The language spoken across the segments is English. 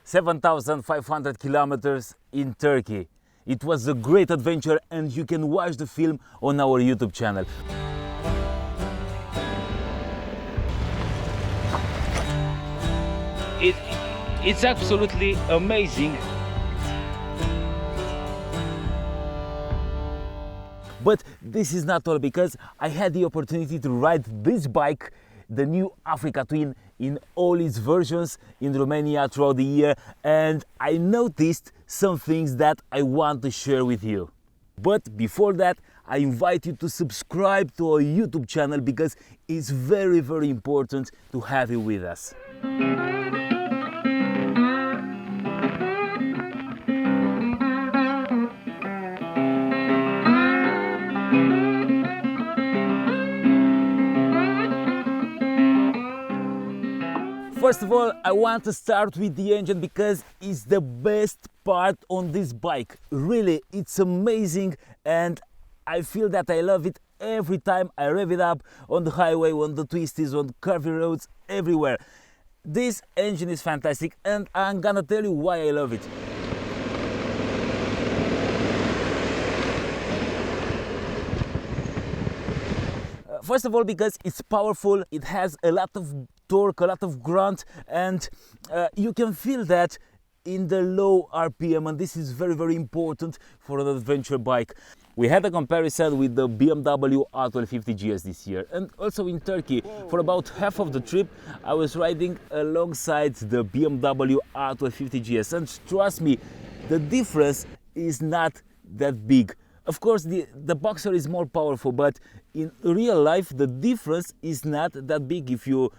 7,500 kilometers in Turkey. It was a great adventure and you can watch the film on our YouTube channel. It's absolutely amazing. But this is not all, because I had the opportunity to ride this bike, the new Africa Twin, in all its versions in Romania throughout the year, and I noticed some things that I want to share with you. But before that, I invite you to subscribe to our YouTube channel, because it's very, very important to have you with us. First of all, I want to start with the engine, because it's the best part on this bike. Really, it's amazing, and I feel that I love it every time I rev it up on the highway, on the twisties, on curvy roads, everywhere. This engine is fantastic, and I'm gonna tell you why I love it. First of all, because it's powerful, it has a lot of torque, a lot of grunt, and you can feel that in the low RPM, and this is very, very important for an adventure bike. We had a comparison with the BMW R1250 GS this year, and also in Turkey. For about half of the trip, I was riding alongside the BMW R1250 GS, and trust me, the difference is not that big. Of course, the Boxer is more powerful, but in real life the difference is not that big. If you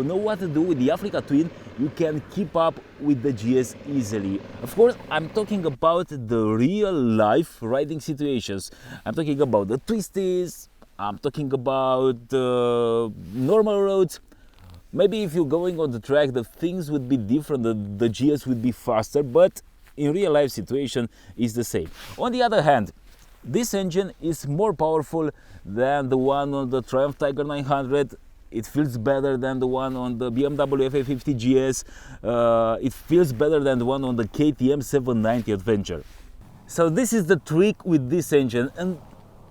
know what to do with the Africa Twin, you can keep up with the GS easily. Of course, I'm talking about the real life riding situations. I'm talking about the twisties, I'm talking about normal roads. Maybe if you're going on the track, the things would be different, the GS would be faster, but in real life situation is the same. On the other hand, this engine is more powerful than the one on the Triumph Tiger 900. It feels better than the one on the BMW F850 GS. It feels better than the one on the KTM 790 Adventure. So this is the trick with this engine, and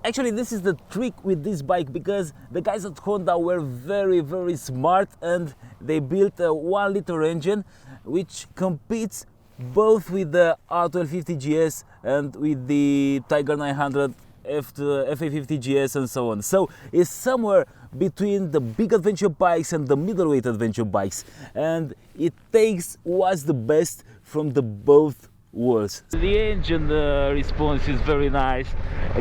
actually this is the trick with this bike, because the guys at Honda were very, very smart, and they built a 1-liter engine which competes both with the R1250 GS and with the Tiger 900 F850 GS and so on. So it's somewhere between the big adventure bikes and the middleweight adventure bikes, and it takes what's the best from the both worlds. The engine response is very nice,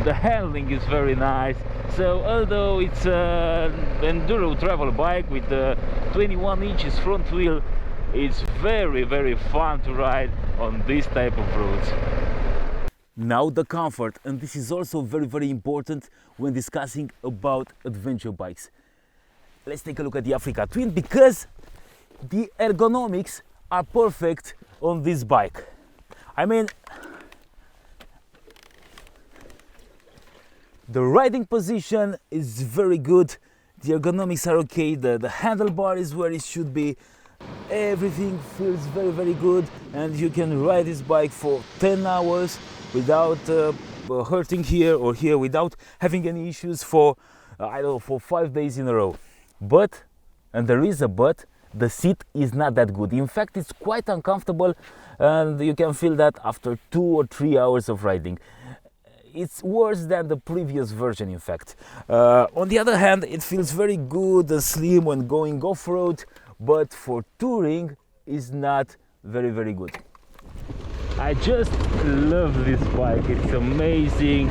the handling is very nice. So although it's an enduro travel bike with a 21 inches front wheel, it's very, very fun to ride on this type of roads. Now the comfort, and this is also very, very important when discussing about adventure bikes. Let's take a look at the Africa Twin, because the ergonomics are perfect on this bike. I mean, the riding position is very good, the ergonomics are okay, the handlebar is where it should be. Everything feels very, very good, and you can ride this bike for 10 hours without hurting here or here, without having any issues for I don't know, for 5 days in a row. But, and there is a but, the seat is not that good. In fact, it's quite uncomfortable, and you can feel that after 2 or 3 hours of riding. It's worse than the previous version, in fact. On the other hand, it feels very good and slim when going off-road, but for touring is not very, very good. I just love this bike. It's amazing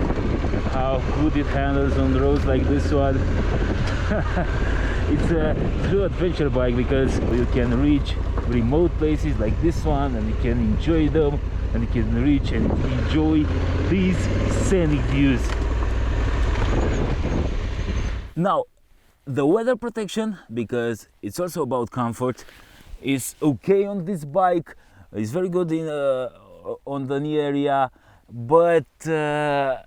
how good it handles on roads like this one. It's a true adventure bike, because you can reach remote places like this one, and you can enjoy them, and you can reach and enjoy these scenic views. Now, the weather protection, because it's also about comfort, is okay on this bike. It's very good in on the knee area, but that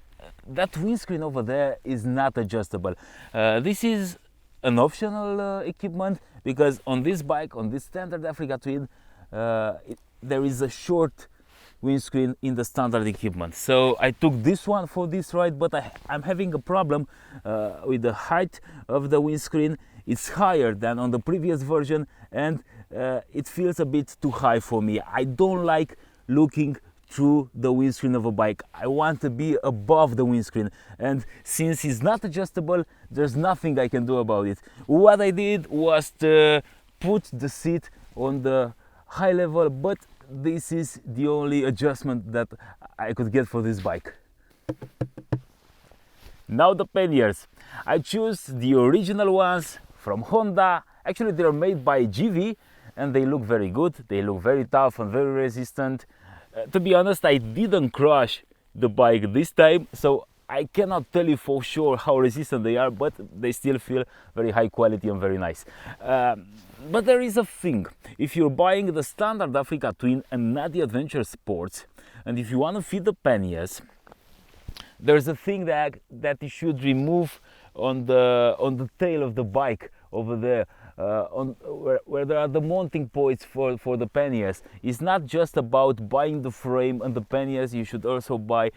windscreen over there is not adjustable. This is an optional equipment, because on this bike, on this standard Africa Twin, there is a short windscreen in the standard equipment. So I took this one for this ride, but I'm having a problem with the height of the windscreen. It's higher than on the previous version, and it feels a bit too high for me. I don't like looking through the windscreen of a bike. I want to be above the windscreen, and since it's not adjustable, there's nothing I can do about it. What I did was to put the seat on the high level, but this is the only adjustment that I could get for this bike. Now the panniers. I choose the original ones from Honda. Actually, they're made by GV and they look very good. They look very tough and very resistant. To be honest, I didn't crash the bike this time, so I cannot tell you for sure how resistant they are, but they still feel very high quality and very nice. But there is a thing. If you're buying the standard Africa Twin and not the Adventure Sports, and if you want to fit the panniers, there's a thing that you should remove on the tail of the bike over there, where there are the mounting points for the panniers. It's not just about buying the frame and the panniers. You should also buy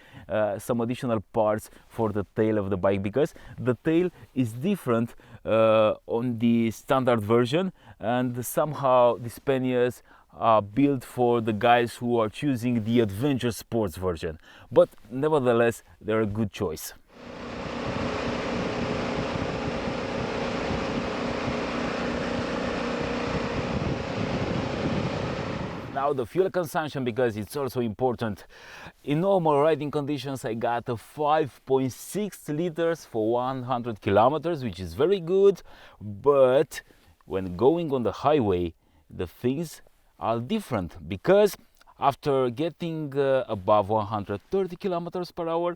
some additional parts for the tail of the bike, because the tail is different on the standard version, and somehow these panniers are built for the guys who are choosing the Adventure Sports version, but nevertheless they're a good choice. Now the fuel consumption, because it's also important. In normal riding conditions I got a 5.6 liters for 100 kilometers, which is very good, but when going on the highway the things are different, because after getting above 130 kilometers per hour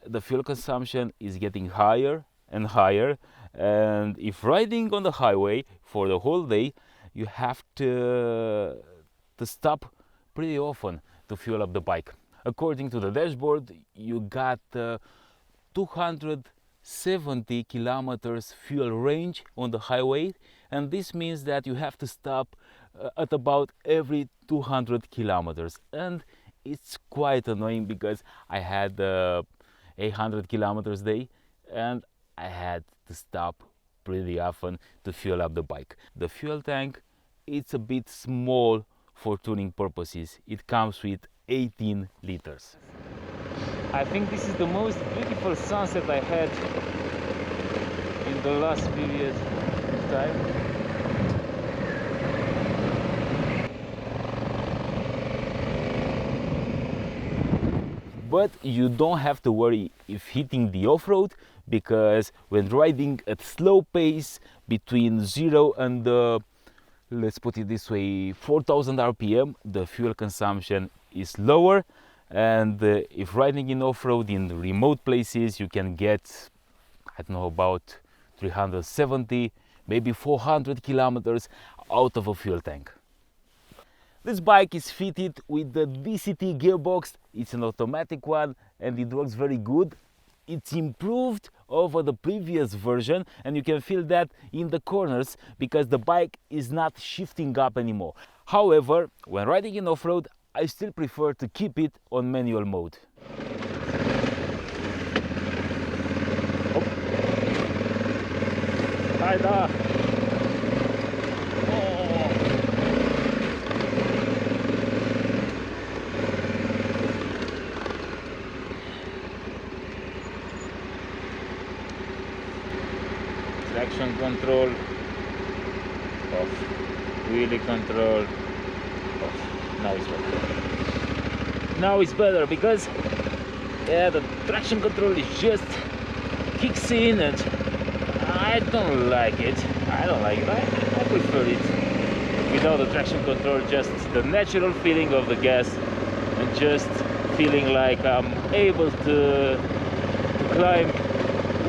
the fuel consumption is getting higher and higher, and if riding on the highway for the whole day you have to stop pretty often to fuel up the bike. According to the dashboard you got 270 kilometers fuel range on the highway, and this means that you have to stop at about every 200 kilometers, and it's quite annoying because I had 800 kilometers a day and I had to stop pretty often to fuel up the bike. The fuel tank, it's a bit small for tuning purposes. It comes with 18 liters. I think this is the most beautiful sunset I had in the last period of time. But you don't have to worry if hitting the off-road, because when riding at slow pace between 0 and let's put it this way, 4000 RPM, the fuel consumption is lower, and if riding in off-road in remote places you can get, I don't know, about 370, maybe 400 kilometers out of a fuel tank. This bike is fitted with the DCT gearbox. It's an automatic one and it works very good. It's improved over the previous version, and you can feel that in the corners because the bike is not shifting up anymore. However, when riding in off-road, I still prefer to keep it on manual mode. Oh. Traction control off, wheelie control off. Now it's better. Now it's better because the traction control is just kicks in, and I don't like it. I prefer it without the traction control, just the natural feeling of the gas and just feeling like I'm able to climb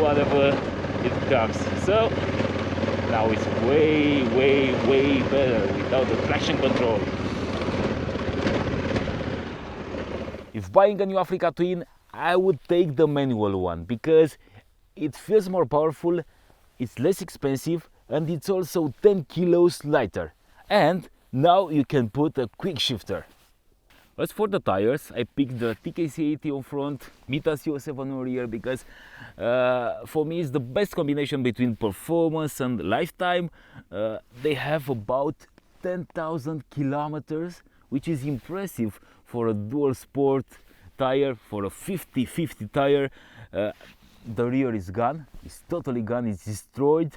whatever it comes. So now it's way better without the traction control. If buying a new Africa Twin, I would take the manual one because it feels more powerful, it's less expensive, and it's also 10 kilos lighter. And Now you can put a quick shifter. As for the tires, I picked the TKC80 on front, Mita CO7 on rear because for me it's the best combination between performance and lifetime. They have about 10,000 kilometers, which is impressive for a dual sport tire, for a 50-50 tire. The rear is gone, it's totally gone, it's destroyed.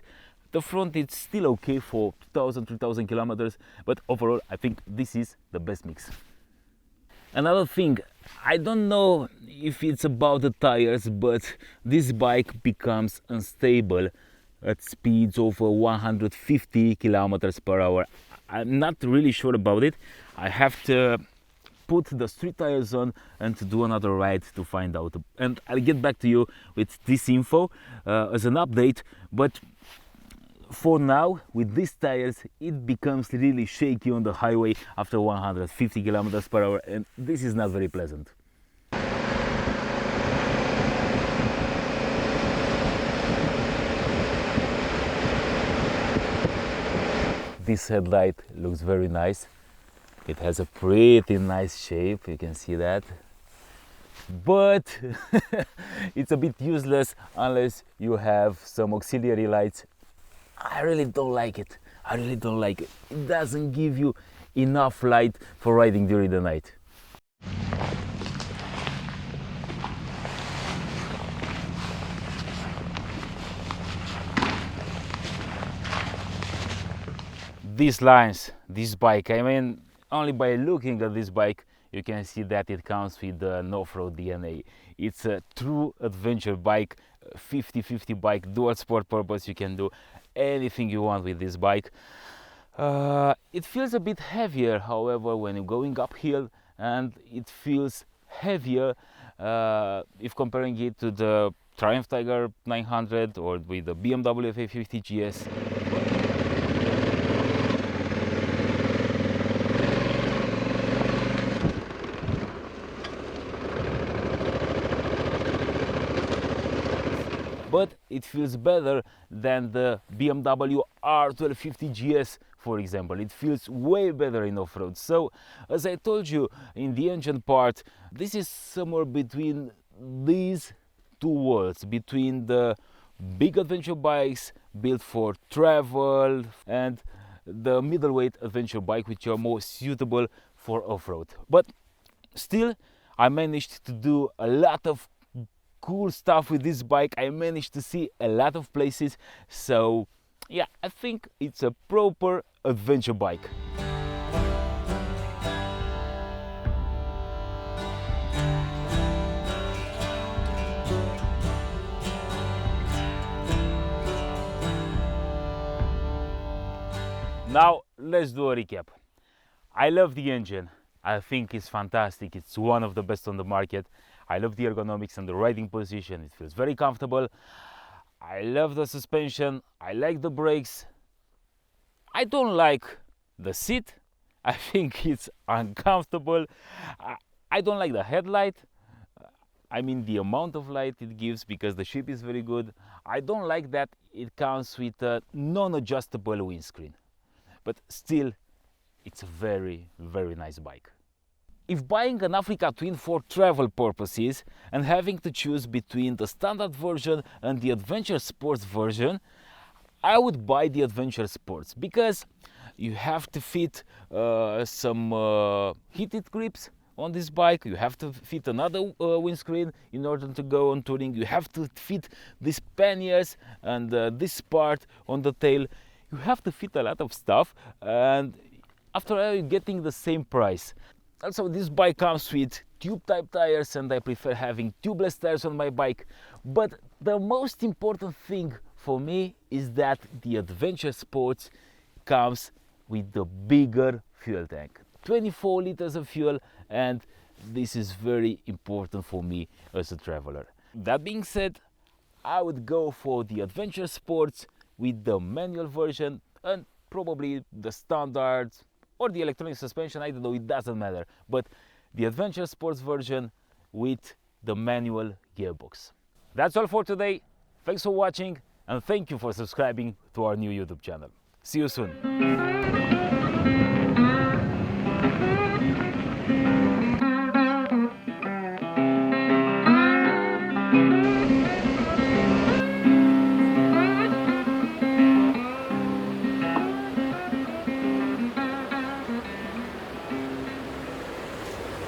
The front is still okay for 2,000-3,000 kilometers, but overall I think this is the best mix. Another thing, I don't know if it's about the tires, but this bike becomes unstable at speeds over 150 kilometers per hour. I'm not really sure about it. I have to put the street tires on and to do another ride to find out. And I'll get back to you with this info as an update, but for now, with these tires, it becomes really shaky on the highway after 150 kilometers per hour, and this is not very pleasant. This headlight looks very nice. It has a pretty nice shape, you can see that. But it's a bit useless unless you have some auxiliary lights. I really don't like it. I really don't like it. It doesn't give you enough light for riding during the night. These lines, this bike, I mean, only by looking at this bike, you can see that it comes with an off-road DNA. It's a true adventure bike, 50-50 bike, dual sport purpose. You can do anything you want with this bike. It feels a bit heavier, however, when you're going uphill, and it feels heavier if comparing it to the Triumph Tiger 900 or with the BMW F850 GS. But it feels better than the BMW R1250 GS, for example. It feels way better in off-road. So, as I told you in the engine part, this is somewhere between these two worlds, between the big adventure bikes built for travel and the middleweight adventure bike, which are more suitable for off-road. But still, I managed to do a lot of cool stuff with this bike. I managed to see a lot of places, so yeah, I think it's a proper adventure bike. Now let's do a recap. I love the engine. I think it's fantastic. It's one of the best on the market. I love the ergonomics and the riding position. It feels very comfortable. I love the suspension. I like the brakes. I don't like the seat. I think it's uncomfortable. I don't like the headlight. I mean the amount of light it gives, because the shape is very good. I don't like that it comes with a non-adjustable windscreen. But still, it's a very, very nice bike. If buying an Africa Twin for travel purposes and having to choose between the standard version and the Adventure Sports version, I would buy the Adventure Sports, because you have to fit some heated grips on this bike, you have to fit another windscreen in order to go on touring, you have to fit these panniers and this part on the tail. You have to fit a lot of stuff, and after all, you're getting the same price. Also, this bike comes with tube type tires, and I prefer having tubeless tires on my bike. But the most important thing for me is that the Adventure Sports comes with the bigger fuel tank, 24 liters of fuel, and this is very important for me as a traveler. That being said, I would go for the Adventure Sports with the manual version and probably the standard or the electronic suspension, I don't know, it doesn't matter. But the Adventure Sports version with the manual gearbox. That's all for today. Thanks for watching, and thank you for subscribing to our new YouTube channel. See you soon.